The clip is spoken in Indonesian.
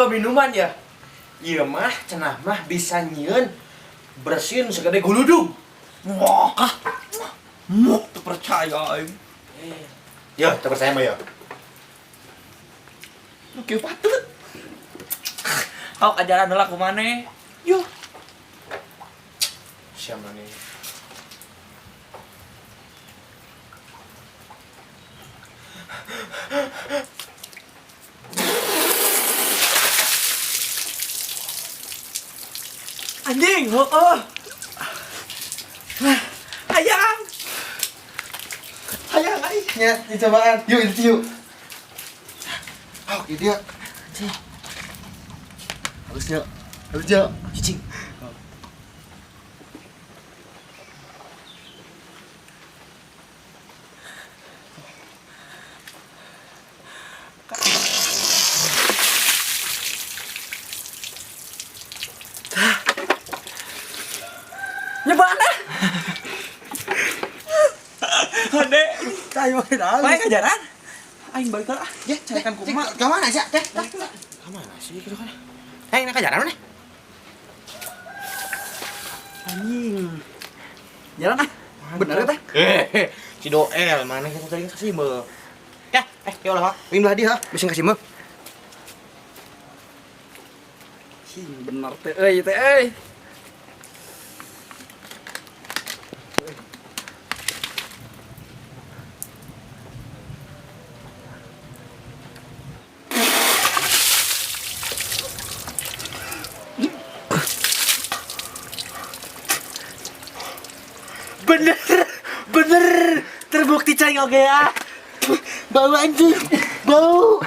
bawa minuman ya. Iya mah, cenah mah bisa nyieun bersihin segede guludug. Wah, mau terpercaya. Ya, terpercaya mah ya. Lu kieu patut. Kau ajaran heula kumaneh. Yuk. Siapa nih? Anjing, heueuh. Hayang. Hayang ai. Ya, dicobaan. Yuk, itu yuk. Oh, ini dia. Harusnya. Cicing. Nyebana. Hade, Kayu dah. bae ajaran. Aing balik heula ah. Ya, carekan kumaha. Ka mana sih, Teh? Ka mana sih gitu kan? Nak ajaran mana? Anjing. Jalan ah. Bener teh. Si Doel mana kita tadi kasih me. Ya, ya Allah, wing belah dia, bisa kasih me. Bener teh euy teh euy. Bener, terbukti cai oke ya. Bau anjing, bau.